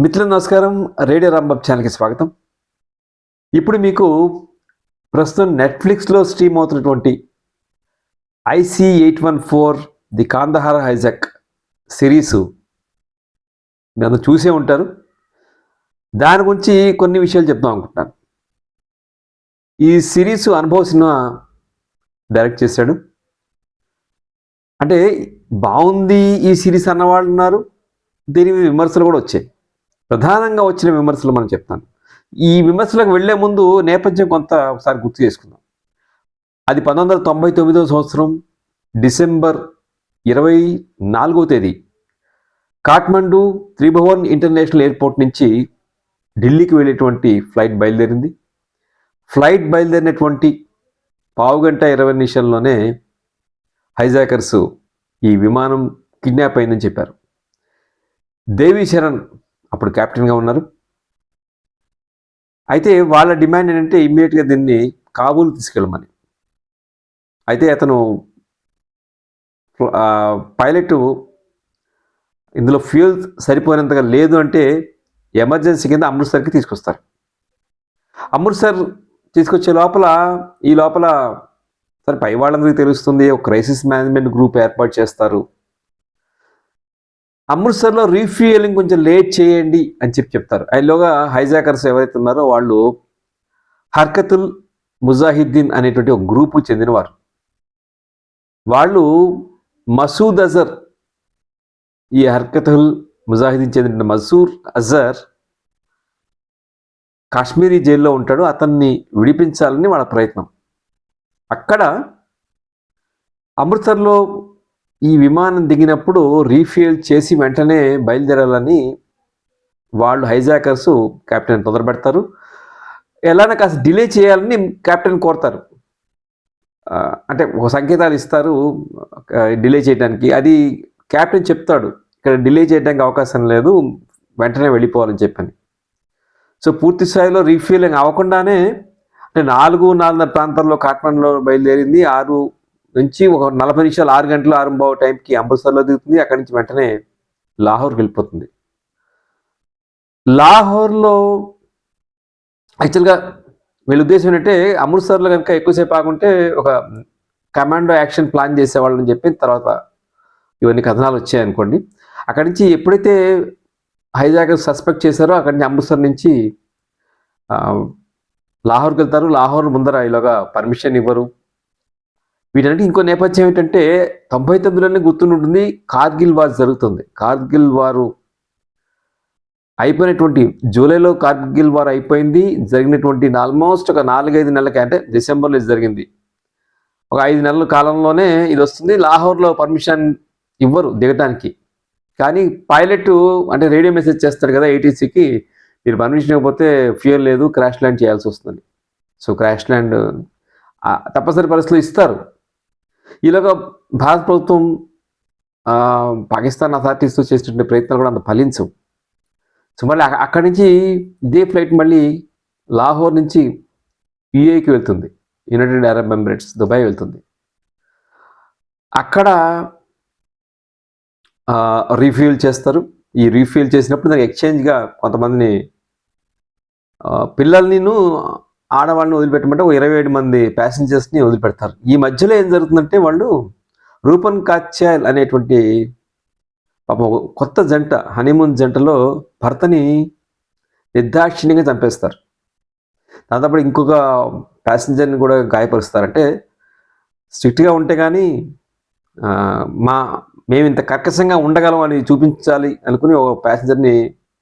మిత్రులు నమస్కారం. రేడియో రాంబాబు ఛానల్కి స్వాగతం. ఇప్పుడు మీకు ప్రస్తుతం నెట్ఫ్లిక్స్లో స్ట్రీమ్ అవుతున్నటువంటి IC-814 the Kandahar hijack series మీరు చూసే ఉంటారు. దాని గురించి కొన్ని విషయాలు చెప్దాం అనుకుంటున్నాను. ఈ సిరీసు అనుభవ సినిమా డైరెక్ట్ చేశాడు. అంటే బాగుంది ఈ సిరీస్ అన్నవాళ్ళు ఉన్నారు, దీని మీద విమర్శలు కూడా వచ్చాయి. ప్రధానంగా వచ్చిన విమర్శలు మనం చెప్తాను. ఈ విమర్శలకు వెళ్లే ముందు నేపథ్యం కొంత ఒకసారి గుర్తు చేసుకుందాం. అది 1999వ సంవత్సరం డిసెంబర్ 24వ తేదీ కాఠ్మండు త్రిభువన్ ఇంటర్నేషనల్ ఎయిర్పోర్ట్ నుంచి ఢిల్లీకి వెళ్ళేటువంటి ఫ్లైట్ బయలుదేరింది. ఫ్లైట్ బయలుదేరినటువంటి పావుగంట 20 నిమిషాల్లోనే హైజాకర్స్ ఈ విమానం కిడ్నాప్ అయిందని చెప్పారు. దేవి శరణ్ అప్పుడు కెప్టెన్గా ఉన్నారు. అయితే వాళ్ళ డిమాండ్ ఏంటంటే ఇమ్మీడియట్గా దీన్ని కాబూల్ తీసుకెళ్ళమని. అయితే అతను పైలట్ ఇందులో ఫ్యూయల్ సరిపోయినంతగా లేదు అంటే ఎమర్జెన్సీ కింద అమృత్సర్కి తీసుకొస్తారు. అమృత్సర్ తీసుకొచ్చే లోపల సరే పై వాళ్ళందరికీ తెలుస్తుంది, ఒక క్రైసిస్ మేనేజ్మెంట్ గ్రూప్ ఏర్పాటు చేస్తారు. అమృత్సర్లో రీఫ్యూయలింగ్ కొంచెం లేట్ చేయండి అని చెప్తారు. అయిలోగా హైజాకర్స్ ఎవరైతే ఉన్నారో వాళ్ళు హర్కతుల్ ముజాహిద్దీన్ అనేటువంటి ఒక గ్రూపు చెందినవారు. వాళ్ళు మసూద్ అజర్, ఈ హర్కతుల్ ముజాహిద్దీన్ చెందిన మసూద్ అజర్ కాశ్మీరీ జైల్లో ఉంటాడు. అతన్ని విడిపించాలని వాళ్ళ ప్రయత్నం. అక్కడ అమృత్సర్లో ఈ విమానం దిగినప్పుడు రీఫ్యూయల్ చేసి వెంటనే బయలుదేరాలని వాళ్ళు హైజాకర్స్ కెప్టెన్ తొందరపెడతారు. ఎలానే కాస్త డిలే చేయాలని కెప్టెన్ కోరతారు. అంటే ఒక సంకేతాలు ఇస్తారు డిలే చేయడానికి. అది కెప్టెన్ చెప్తాడు, ఇక్కడ డిలే చేయడానికి అవకాశం లేదు, వెంటనే వెళ్ళిపోవాలని చెప్పని. సో పూర్తి స్థాయిలో రీఫ్యూయలింగ్ అవ్వకుండానే అంటే 4:30 ప్రాంతాల్లో కాఠ్మండులో బయలుదేరింది. 6 నుంచి ఒక 40 నిమిషాలు 6 గంటలు 6:15 టైంకి అమృత్సర్లో దిగుతుంది. అక్కడి నుంచి వెంటనే లాహోర్కి వెళ్ళిపోతుంది. లాహోర్లో యాక్చువల్గా వీళ్ళ ఉద్దేశం ఏంటంటే అమృత్సర్లో కనుక ఎక్కువసేపు ఆగుంటే ఒక కమాండో యాక్షన్ ప్లాన్ చేసేవాళ్ళని చెప్పి తర్వాత ఇవన్నీ కథనాలు వచ్చాయనుకోండి. అక్కడి నుంచి ఎప్పుడైతే హైజాకర్ సస్పెక్ట్ చేశారో అక్కడి నుంచి అమృత్సర్ నుంచి లాహోర్కి వెళ్తారు. లాహోర్ ముందర ఇలాగా పర్మిషన్ ఇవ్వరు. వీటన్నిటి ఇంకో నేపథ్యం ఏంటంటే 99లోనే గుర్తుంటుంది, కార్గిల్ వార్ జరుగుతుంది. కార్గిల్ వారు అయిపోయినటువంటి జూలైలో కార్గిల్ వార్ అయిపోయింది. జరిగినటువంటి ఆల్మోస్ట్ ఒక 4-5 నెలలకి, అంటే డిసెంబర్లో జరిగింది. ఒక 5 నెలల కాలంలోనే ఇది వస్తుంది. లాహోర్లో పర్మిషన్ ఇవ్వరు దిగటానికి. కానీ పైలట్ అంటే రేడియో మెసేజ్ చేస్తాడు కదా ATCకి, మీరు పర్మిషన్ ఇవ్వకపోతే ఫ్యూయల్ లేదు, క్రాష్ ల్యాండ్ చేయాల్సి వస్తుంది. సో క్రాష్ ల్యాండ్ తప్పనిసరి పరిస్థితులు ఇస్తారు. ఈలోగా భారత ప్రభుత్వం పాకిస్తాన్ అథారిటీస్తో చేసినటువంటి ప్రయత్నాలు కూడా అంత ఫలించవు. సో మళ్ళీ అక్కడి నుంచి ఇదే ఫ్లైట్ మళ్ళీ లాహోర్ నుంచి UAEకి వెళ్తుంది, యునైటెడ్ అరబ్ ఎమిరేట్స్, దుబాయ్ వెళ్తుంది. అక్కడ రీఫ్యూయల్ చేస్తారు. ఈ రీఫ్యూయల్ చేసినప్పుడు దానికి ఎక్స్చేంజ్గా కొంతమందిని పిల్లల్ని ఆడవాళ్ళని వదిలిపెట్టమంటే ఒక 27 మంది ప్యాసింజర్స్ని వదిలిపెడతారు. ఈ మధ్యలో ఏం జరుగుతుందంటే వాళ్ళు రూపన్ కాచ్యాల్ అనేటువంటి కొత్త జంట, హనీమూన్ జంటలో భర్తని నిర్దాక్షిణ్యంగా చంపేస్తారు. దాంతో ఇంకొక ప్యాసింజర్ని కూడా గాయపరుస్తారంటే స్ట్రిక్ట్గా ఉంటే కానీ మేము ఇంత కర్కశంగా ఉండగలం అని చూపించాలి అనుకుని ఒక ప్యాసింజర్ని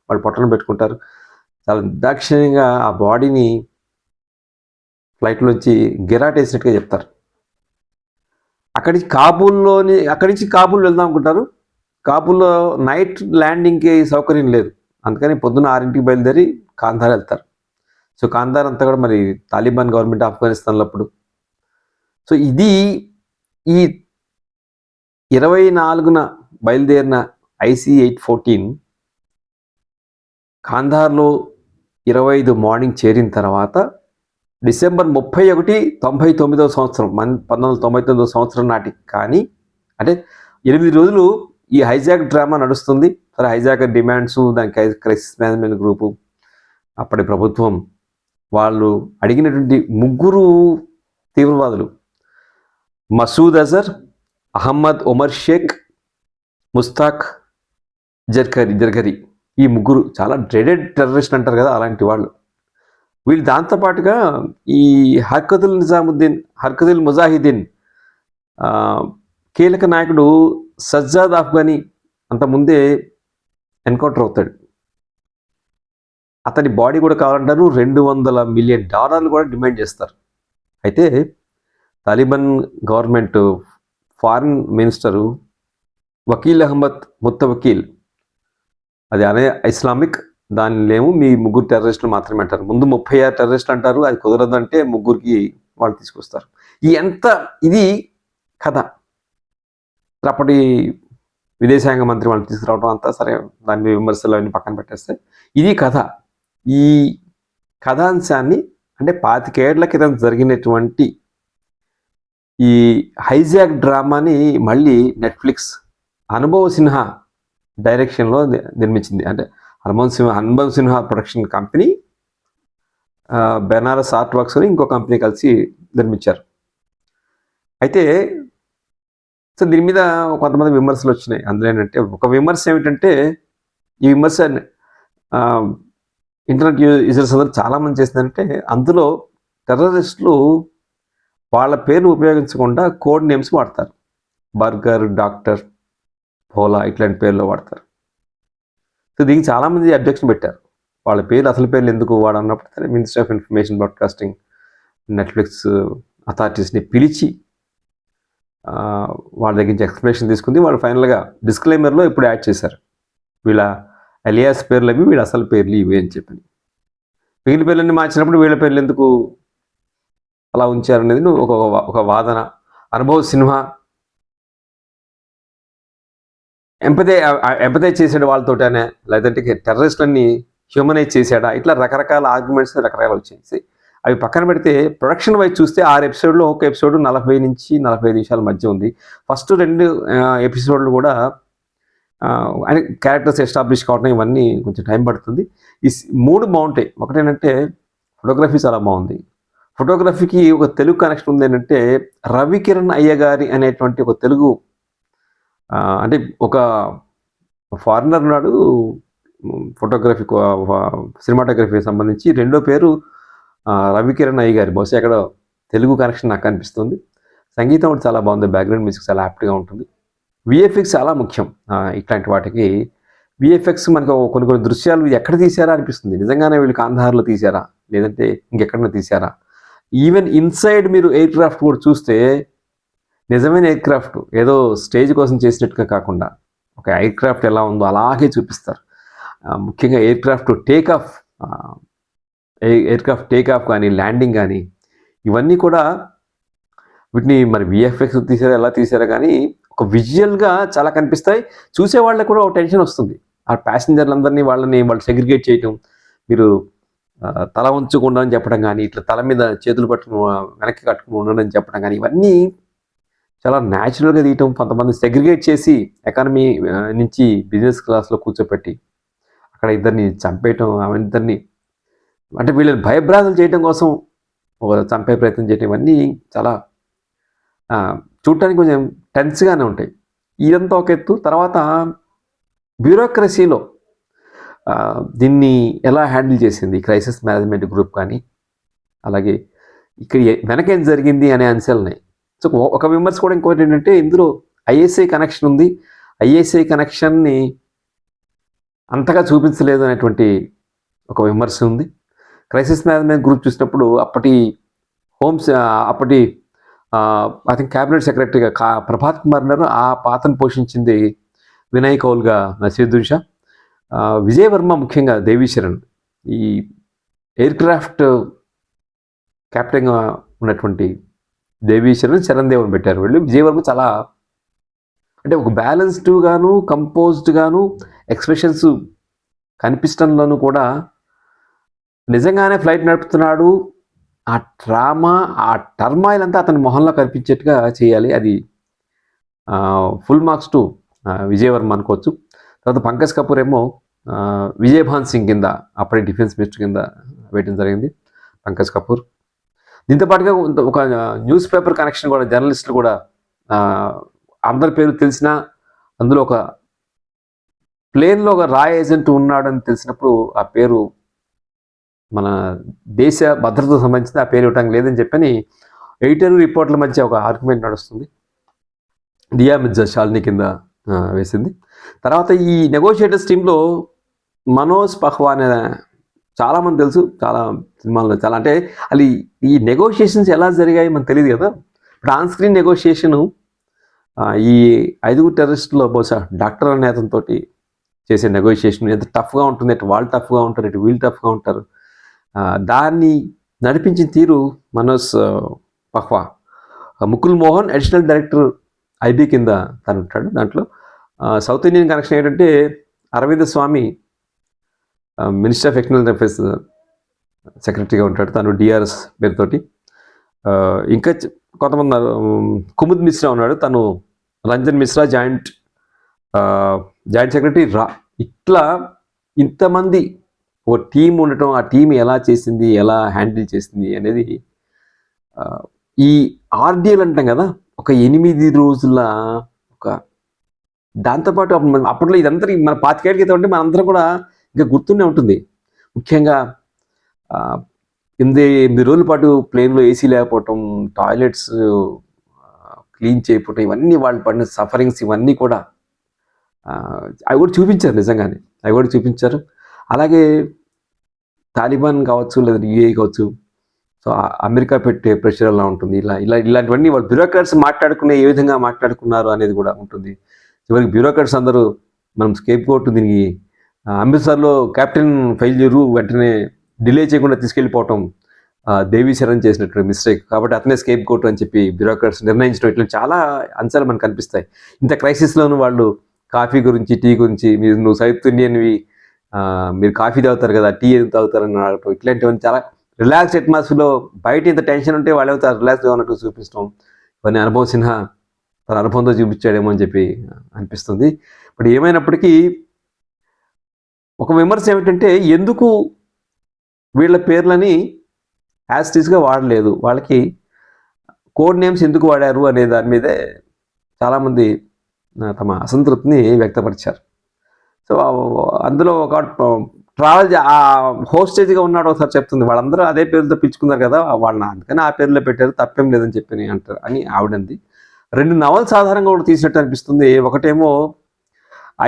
వాళ్ళు పొట్టన పెట్టుకుంటారు. చాలా నిర్దాక్షిణ్యంగా ఆ బాడీని ఫ్లైట్లోంచి గిరాటేసినట్టుగా చెప్తారు. అక్కడి నుంచి కాబూల్ వెళ్దాం అనుకుంటారు. కాబూల్లో నైట్ ల్యాండింగ్కి సౌకర్యం లేదు. అందుకని పొద్దున్న 6ంటికి బయలుదేరి కాంధార్ వెళ్తారు. సో కాంధార్ అంతా కూడా మరి తాలిబాన్ గవర్నమెంట్ ఆఫ్ఘనిస్తాన్లో అప్పుడు. సో ఇది ఈ 24న బయలుదేరిన IC-814 కాంధార్లో 25 మార్నింగ్ చేరిన తర్వాత డిసెంబర్ 31, 99వ సంవత్సరం 1999వ సంవత్సరం నాటికి కానీ, అంటే 8 రోజులు ఈ హైజాక్ డ్రామా నడుస్తుంది. సరే హైజాకర్ డిమాండ్స్, దానికి క్రైసిస్ మేనేజ్మెంట్ గ్రూపు, అప్పటి ప్రభుత్వం వాళ్ళు అడిగినటువంటి ముగ్గురు తీవ్రవాదులు మసూద్ అజర్, అహ్మద్ ఒమర్ షేక్, ముస్తాక్ జర్గరి, ఈ ముగ్గురు చాలా డ్రెడెడ్ టెర్రరిస్ట్ అంటారు కదా, అలాంటి వాళ్ళు. వీళ్ళు దాంతోపాటుగా ఈ హర్కతుల్ ముజాహిదీన్ కీలక నాయకుడు సజ్జాద్ ఆఫ్ఘనీ అంతకుముందే ఎన్కౌంటర్ అవుతాడు. అతని బాడీ కూడా కావాలంటారు. $200 మిలియన్ కూడా డిమాండ్ చేస్తారు. అయితే Taliban government foreign minister Wakil Ahmad Muttawakil, అది అనే ఇస్లామిక్, దానిలేమో మీ ముగ్గురు టెర్రరిస్టులు మాత్రమే అంటారు. ముందు 36 టెర్రరిస్టులు అంటారు. అది కుదరదంటే ముగ్గురికి వాళ్ళు తీసుకొస్తారు. ఇది కథ. అప్పటి విదేశాంగ మంత్రి వాళ్ళు తీసుకురావడం అంతా సరే, దాని విమర్శలు అన్ని పక్కన పెట్టేస్తే ఇది కథ. ఈ కథాంశాన్ని అంటే 25 ఏళ్ల క్రితం జరిగినటువంటి ఈ హైజాక్ డ్రామాని మళ్ళీ నెట్ఫ్లిక్స్ అనుభవ్ సిన్హా డైరెక్షన్లో నిర్మించింది. అంటే Anubhav Sinha production company, Benaras art works అని ఇంకో కంపెనీ కలిసి నిర్మించారు. అయితే సో దీని మీద కొంతమంది విమర్శలు వచ్చినాయి. అందులో ఏంటంటే, ఒక విమర్శ ఏమిటంటే, ఈ విమర్శ ఇంటర్నెట్ యూజర్స్ అందరూ చాలామంది చేసిందంటే, అందులో టెర్రరిస్టులు వాళ్ళ పేర్లు ఉపయోగించకుండా కోడ్ నేమ్స్ వాడతారు. బర్గర్, డాక్టర్, భోలా ఇట్లాంటి పేర్లు వాడతారు. సో దీనికి చాలామంది అబ్జెక్షన్ పెట్టారు. వాళ్ళ పేర్లు అసలు పేర్లు ఎందుకు వాడన్నప్పుడు సరే ministry of information broadcasting Netflix అథారిటీస్ని పిలిచి వాళ్ళ దగ్గర నుంచి ఎక్స్ప్లెనేషన్ తీసుకుంది. వాళ్ళు ఫైనల్గా డిస్క్లైమర్లో ఇప్పుడు యాడ్ చేశారు, వీళ్ళ అలియాస్ పేర్లు అవి, వీళ్ళ అసలు పేర్లు ఇవి అని చెప్పి. మిగిలిన పేర్లన్నీ మార్చినప్పుడు వీళ్ళ పేర్లు ఎందుకు అలా ఉంచారనేది ఒక వాదన. అనుభవ్ సిన్హా ఎంపథైజ్ చేసాడు వాళ్ళతోటనే, లేదంటే టెర్రరిస్టులన్నీ హ్యూమనైజ్ చేశాడా, ఇట్లా రకరకాల ఆర్గ్యుమెంట్స్ రకరకాలు వచ్చేసి అవి పక్కన పెడితే ప్రొడక్షన్ వైజ్ చూస్తే 6 ఎపిసోడ్లో ఒక ఎపిసోడ్ 40 నుంచి 45 నిమిషాల మధ్య ఉంది. ఫస్ట్ 2 ఎపిసోడ్లు కూడా అని క్యారెక్టర్స్ ఎస్టాబ్లిష్ కావడం ఇవన్నీ కొంచెం టైం పడుతుంది. ఈ 3 బాగుంటాయి. ఒకటేంటంటే ఫోటోగ్రఫీ చాలా బాగుంది. ఫోటోగ్రఫీకి ఒక తెలుగు కనెక్షన్ ఉంది. ఏంటంటే రవికిరణ్ అయ్యగారి అనేటువంటి ఒక తెలుగు అంటే ఒక ఫారినర్ ఉన్నాడు ఫోటోగ్రఫీ సినిమాటోగ్రఫీకి సంబంధించి. రెండో పేరు రవికిరణ్ అయ్యగారి. బహుశా ఎక్కడ తెలుగు కనెక్షన్ నాకు అనిపిస్తుంది. సంగీతం కూడా చాలా బాగుంది. బ్యాక్గ్రౌండ్ మ్యూజిక్ చాలా యాప్ట్గా ఉంటుంది. విఎఫ్ఎక్స్ చాలా ముఖ్యం. ఇట్లాంటి వాటికి విఎఫ్ఎక్స్ మనకు కొన్ని దృశ్యాలు ఎక్కడ తీసారా అనిపిస్తుంది. నిజంగానే వీళ్ళు కాంధార్లో తీసారా, లేదంటే ఇంకెక్కడన్నా తీసారా. ఈవెన్ ఇన్సైడ్ మీరు ఎయిర్ క్రాఫ్ట్ కూడా చూస్తే నిజమైన ఎయిర్ క్రాఫ్ట్ ఏదో స్టేజ్ కోసం చేసినట్టుగా కాకుండా ఒక ఎయిర్ క్రాఫ్ట్ ఎలా ఉందో అలాగే చూపిస్తారు. ముఖ్యంగా ఎయిర్ క్రాఫ్ట్ టేక్ ఆఫ్ కానీ ల్యాండింగ్ కానీ ఇవన్నీ కూడా వీటిని మరి విఎఫ్ఎక్స్ తీసారా ఎలా తీసారా కానీ ఒక విజువల్గా చాలా కనిపిస్తాయి. చూసే వాళ్ళకి కూడా ఒక టెన్షన్ వస్తుంది. ఆ ప్యాసింజర్లందరినీ వాళ్ళు సెగ్రిగేట్ చేయటం, మీరు తల ఉంచకుండా అని చెప్పడం కానీ, ఇట్లా తల మీద చేతులు పట్టుకుని వెనక్కి కట్టుకుని ఉండడం చెప్పడం కానీ, ఇవన్నీ చాలా న్యాచురల్గా తీయటం. కొంతమంది సెగ్రిగేట్ చేసి ఎకానమీ నుంచి బిజినెస్ క్లాస్లో కూర్చోపెట్టి అక్కడ ఇద్దరిని చంపేయటం, ఇద్దరిని అంటే వీళ్ళని భయభ్రాంతులు చేయడం కోసం ఒక చంపే ప్రయత్నం చేయటం, ఇవన్నీ చాలా చూడటానికి కొంచెం టెన్స్గానే ఉంటాయి. ఇదంతా ఒక ఎత్తు. తర్వాత బ్యూరోక్రసీలో దీన్ని ఎలా హ్యాండిల్ చేసింది క్రైసిస్ మేనేజ్మెంట్ గ్రూప్ కానీ, అలాగే ఇక్కడ వెనకేం జరిగింది అనే అంశాలున్నాయి. సో ఒక విమర్శ కూడా ఇంకోటి ఏంటంటే, ఇందులో ఐఎస్ఐ కనెక్షన్ ఉంది. ఐఎస్ఐ కనెక్షన్ని అంతగా చూపించలేదు అనేటువంటి ఒక విమర్శ ఉంది. క్రైసిస్ మేనేజ్మెంట్ గ్రూప్ చూసినప్పుడు అప్పటి ఐ థింక్ క్యాబినెట్ సెక్రటరీగా ప్రభాత్ కుమార్ ఉన్నారు. ఆ పాత్రను పోషించింది వినయ్ కౌల్గా నసీరుద్దీన్ షా, విజయ్ వర్మ ముఖ్యంగా దేవీశరణ్. ఈ ఎయిర్ క్రాఫ్ట్ కెప్టెన్గా ఉన్నటువంటి దేవీశరణ్, చరణ్ దేవన్ పెట్టారు. వీళ్ళు విజయ్ వర్మ చాలా అంటే ఒక బ్యాలెన్స్డ్గాను కంపోజ్డ్గాను ఎక్స్ప్రెషన్స్ కనిపించడంలోనూ కూడా నిజంగానే ఫ్లైట్ నడుపుతున్నాడు. ఆ డ్రామా, ఆ టర్మాయిల్ అంతా అతని మొహంలో కనిపించేట్టుగా చేయాలి. అది ఫుల్ మార్క్స్ టు విజయవర్మ అనుకోవచ్చు. తర్వాత పంకజ్ కపూర్ ఏమో విజయభాన్ సింగ్ కింద అప్పటి డిఫెన్స్ మినిస్టర్ కింద వేయడం జరిగింది పంకజ్ కపూర్. దీంతో పాటుగా ఒక న్యూస్ పేపర్ కనెక్షన్ కూడా, జర్నలిస్టులు కూడా అందరి పేరు తెలిసిన, అందులో ఒక ప్లేన్లో ఒక రా ఏజెంట్ ఉన్నాడని తెలిసినప్పుడు ఆ పేరు మన దేశ భద్రతకు సంబంధించి ఆ పేరు ఇవ్వడానికి లేదని చెప్పని ఎడిటర్ రిపోర్ట్ల మధ్య ఒక ఆర్గ్యుమెంట్ నడుస్తుంది. దియా మిర్జా షాలిని కింద వేసింది. తర్వాత ఈ నెగోషియేటర్స్ టీంలో మనోజ్ పహ్వా అనే చాలామంది తెలుసు, చాలా సినిమాల్లో చాలా. అంటే అది ఈ నెగోషియేషన్స్ ఎలా జరిగాయి మనకు తెలియదు కదా. ఇప్పుడు ఆన్ స్క్రీన్ నెగోషియేషను ఈ 5 టెర్రరిస్టులో బహుశా డాక్టర్ అనే అతనితో చేసే నెగోషియేషన్ ఎంత టఫ్గా ఉంటుంది, అటు వాళ్ళు టఫ్గా ఉంటారు, ఇటు వీళ్ళు టఫ్గా ఉంటారు. దాన్ని నడిపించిన తీరు Manoj Pahwa. Mukul Mohan additional director IB కింద తను ఉంటాడు. దాంట్లో సౌత్ ఇండియన్ కనెక్షన్ ఏంటంటే అరవింద్ స్వామి మినిస్టర్ ఆఫ్ ఎక్స్టర్నల్ అఫైర్స్ సెక్రటరీగా ఉంటాడు, తను డిఆర్ఎస్ పేరుతోటి. ఇంకా కొంతమంది ఉన్నారు, కుముద్ మిశ్రా ఉన్నాడు, తను రంజన్ మిశ్రా జాయింట్ సెక్రటరీ ఇట్లా ఇంతమంది ఓ టీం ఉండటం, ఆ టీం ఎలా చేసింది, ఎలా హ్యాండిల్ చేసింది అనేది ఈ ఆర్డిఎల్ అంటాం కదా, ఒక 8 రోజుల ఒక దాంతోపాటు అప్పట్లో ఇదంతా మన 25 ఏళ్ళ క్రితం అంటే మనందరం కూడా ఇంకా గుర్తుండే ఉంటుంది. ముఖ్యంగా 8 రోజుల పాటు ప్లేన్లో ఏసీ లేకపోవటం, టాయిలెట్స్ క్లీన్ చేయకపోవటం, ఇవన్నీ వాళ్ళు పడిన సఫరింగ్స్ ఇవన్నీ కూడా అవి కూడా చూపించారు, నిజంగానే అవి కూడా చూపించారు. అలాగే తాలిబాన్ కావచ్చు, లేదా యూఏఈ కావచ్చు, సో అమెరికా పెట్టే ప్రెషర్ ఎలా ఉంటుంది, ఇలాంటివన్నీ వాళ్ళు బ్యూరోక్రాట్స్ మాట్లాడుకునే ఏ విధంగా మాట్లాడుకున్నారు అనేది కూడా ఉంటుంది. చివరికి బ్యూరోక్రాట్స్ అందరూ మనం స్కేప్ కోర్టు దీనికి అమృత్సర్లో క్యాప్టెన్ ఫెయిల్యూరు వెంటనే డిలే చేయకుండా తీసుకెళ్ళిపోవటం దేవి శరణ్ చేసినట్టు మిస్టేక్, కాబట్టి అతనే స్కేప్ కోర్టు అని చెప్పి బ్యూరోక్రాట్స్ నిర్ణయించడం, ఇట్లా చాలా అంశాలు మనకు కనిపిస్తాయి. ఇంత క్రైసిస్లోనూ వాళ్ళు కాఫీ గురించి, టీ గురించి, నువ్వు సౌత్ ఇండియన్వి, మీరు కాఫీ తాగుతారు కదా, టీ ఎందుకు తాగుతారని అడగటం, ఇట్లాంటివన్నీ చాలా రిలాక్స్ అట్మాస్ఫియర్లో. బయట ఇంత టెన్షన్ ఉంటే వాళ్ళు రిలాక్స్గా ఉన్నట్టు చూపిస్తాం. ఇవన్నీ అనుభవ్ సిన్హా తన అనుభవంతో చూపించాడేమో అని చెప్పి అనిపిస్తుంది. బట్ ఏమైనప్పటికీ ఒక విమర్శ ఏమిటంటే ఎందుకు వీళ్ళ పేర్లని యాజ్ టీజ్గా వాడలేదు, వాళ్ళకి కోడ్ నేమ్స్ ఎందుకు వాడారు అనే దాని మీదే చాలామంది తమ అసంతృప్తిని వ్యక్తపరిచారు. సో అందులో ఒక ట్రావెల్ ఆ హోస్టేజ్గా ఉన్నాడు ఒకసారి చెప్తుంది, వాళ్ళందరూ అదే పేరుతో పిలుచుకున్నారు కదా, వాళ్ళని అందుకని ఆ పేర్లో పెట్టారు, తప్పేం లేదని చెప్పి అంటారు అని ఆవిడంది. 2 నవల్స్ ఆధారంగా కూడా తీసినట్టు అనిపిస్తుంది. ఒకటేమో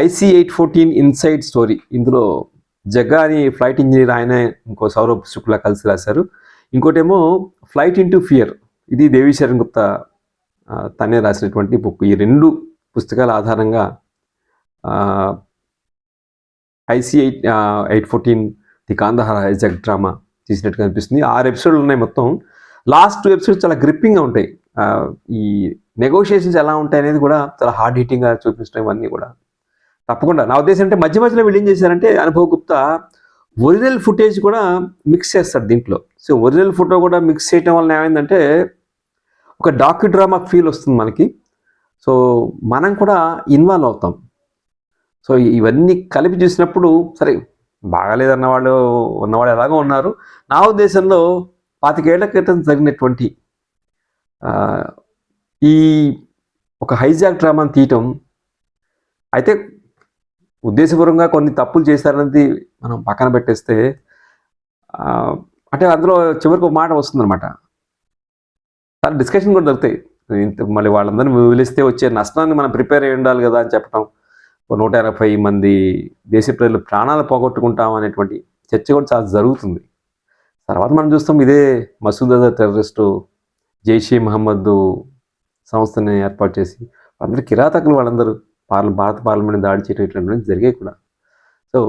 IC-814 ఇన్సైడ్ స్టోరీ, ఇందులో జగ్గా అని ఫ్లైట్ ఇంజనీర్ ఆయన, ఇంకో సౌరభ్ శుక్లా కలిసి రాశారు. ఇంకోటేమో ఫ్లైట్ ఇంటూ ఫియర్, ఇది దేవి శరణ్ గుప్తా తనే రాసినటువంటి బుక్. ఈ 2 పుస్తకాల ఆధారంగా IC-814 the Kandahar hijack drama తీసినట్టుగా అనిపిస్తుంది. 6 ఎపిసోడ్లు ఉన్నాయి మొత్తం. లాస్ట్ 2 ఎపిసోడ్స్ చాలా గ్రిప్పింగ్గా ఉంటాయి. ఈ నెగోషియేషన్స్ ఎలా ఉంటాయి అనేది కూడా చాలా హార్డ్ హిట్టింగ్గా చూపించడం, ఇవన్నీ కూడా తప్పకుండా. నా ఉద్దేశం అంటే మధ్య మధ్యలో వీళ్ళు ఏం చేశారంటే అనుభవ్ గుప్తా ఒరిజినల్ ఫుటేజ్ కూడా మిక్స్ చేస్తాడు దీంట్లో. సో ఒరిజినల్ ఫోటో కూడా మిక్స్ చేయడం వల్ల ఏమైందంటే ఒక డాక్యు డ్రామా ఫీల్ వస్తుంది మనకి. సో మనం కూడా ఇన్వాల్వ్ అవుతాం. సో ఇవన్నీ కలిపి చూసినప్పుడు సరే బాగాలేదన్న వాళ్ళు ఉన్నవాళ్ళు ఎలాగో ఉన్నారు. నా ఉద్దేశంలో 25 ఏళ్ల క్రితం జరిగినటువంటి ఈ ఒక హైజాక్ డ్రామాని తీయటం అయితే ఉద్దేశపూర్వకంగా కొన్ని తప్పులు చేశారనేది మనం పక్కన పెట్టేస్తే, అంటే అందులో చివరికి ఒక మాట వస్తుందన్నమాట, చాలా డిస్కషన్ కూడా దొరుకుతాయి. మళ్ళీ వాళ్ళందరినీ వదిలిస్తే వచ్చే నష్టాన్ని మనం ప్రిపేర్ అయ్యి ఉండాలి కదా అని చెప్పడం, 180 మంది దేశ ప్రజలు ప్రాణాలు పోగొట్టుకుంటాం అనేటువంటి చర్చ కూడా చాలా జరుగుతుంది. తర్వాత మనం చూస్తాం ఇదే మసూద్ అజర్ టెర్రరిస్టు జైషే మహమ్మద్ సంస్థని ఏర్పాటు చేసి అందరూ కిరాతకులు, వాళ్ళందరూ భారత పార్లమెంట్ దాడి చేయడం ఇట్లాంటివన్నీ జరిగాయి కూడా. సో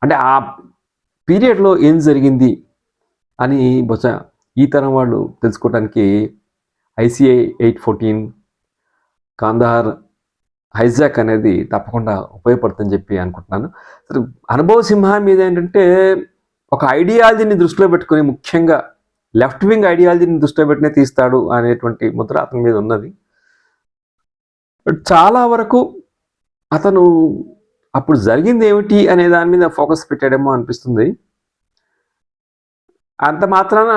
అంటే ఆ పీరియడ్లో ఏం జరిగింది అని బహుశా ఈ తరం వాళ్ళు తెలుసుకోవడానికి IC-814 కాందహార్ హైజాక్ అనేది తప్పకుండా ఉపయోగపడుతుందని చెప్పి అనుకుంటున్నాను. సరే, అనుభవ్ సిన్హా మీద ఏంటంటే ఒక ఐడియాలజీని దృష్టిలో పెట్టుకుని, ముఖ్యంగా లెఫ్ట్ వింగ్ ఐడియాలజీని దృష్టిలో పెట్టినే తీస్తాడు అనేటువంటి ముద్ర అతని మీద ఉన్నది. చాలా వరకు అతను అప్పుడు జరిగింది ఏమిటి అనే దాని మీద ఫోకస్ పెట్టాడేమో అనిపిస్తుంది. అంత మాత్రాన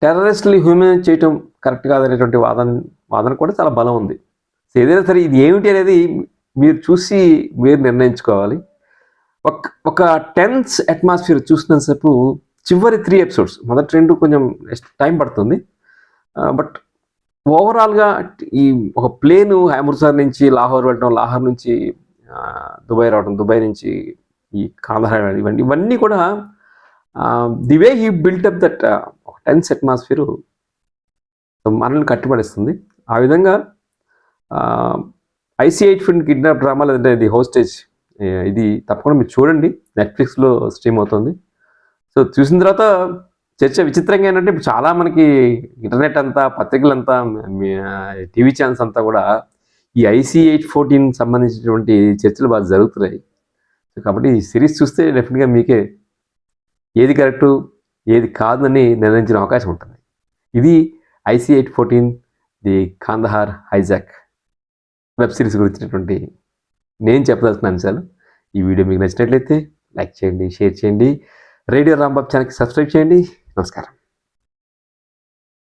టెర్రరిస్టులు హ్యూమనైజ్ చేయటం కరెక్ట్ కాదనేటువంటి వాదన కూడా చాలా బలం ఉంది. ఏదైనా సరే ఇది ఏమిటి అనేది మీరు చూసి మీరు నిర్ణయించుకోవాలి. ఒక టెన్స్ అట్మాస్ఫియర్ చూసినంతసేపు చివరి 3 ఎపిసోడ్స్, మొదటి 2 కొంచెం టైం పడుతుంది. బట్ ఓవరాల్గా ఈ ఒక ప్లేను అమృత్సర్ నుంచి లాహోర్ వెళ్ళడం, లాహోర్ నుంచి దుబాయ్ రావడం, దుబాయ్ నుంచి ఈ కాందహార్ ఇవన్నీ కూడా the way he built-up that ఒక టెన్స్ అట్మాస్ఫియర్ మనల్ని కట్టిపడేస్తుంది. ఆ విధంగా IC-8 కిడ్నాప్ డ్రామా లేదంటే ది హోస్టేజ్, ఇది తప్పకుండా మీరు చూడండి, నెట్ఫ్లిక్స్లో స్ట్రీమ్ అవుతుంది. సో చూసిన తర్వాత చర్చ విచిత్రంగా ఏంటంటే ఇప్పుడు చాలా మనకి ఇంటర్నెట్ అంతా, పత్రికలంతా, టీవీ ఛానల్స్ అంతా కూడా ఈ IC-814 సంబంధించినటువంటి చర్చలు బాగా జరుగుతున్నాయి. కాబట్టి ఈ సిరీస్ చూస్తే డెఫినెట్గా మీకే ఏది కరెక్టు ఏది కాదు అని నిర్ణయించిన అవకాశం ఉంటుంది. ఇది IC-814 the Kandahar hijack web series గురించినటువంటి నేను చెప్పదలుచుకున్న అంశాలు. ఈ వీడియో మీకు నచ్చినట్లయితే లైక్ చేయండి, షేర్ చేయండి, రేడియో రాంబాబు ఛానల్కి సబ్స్క్రైబ్ చేయండి. నమస్కారం.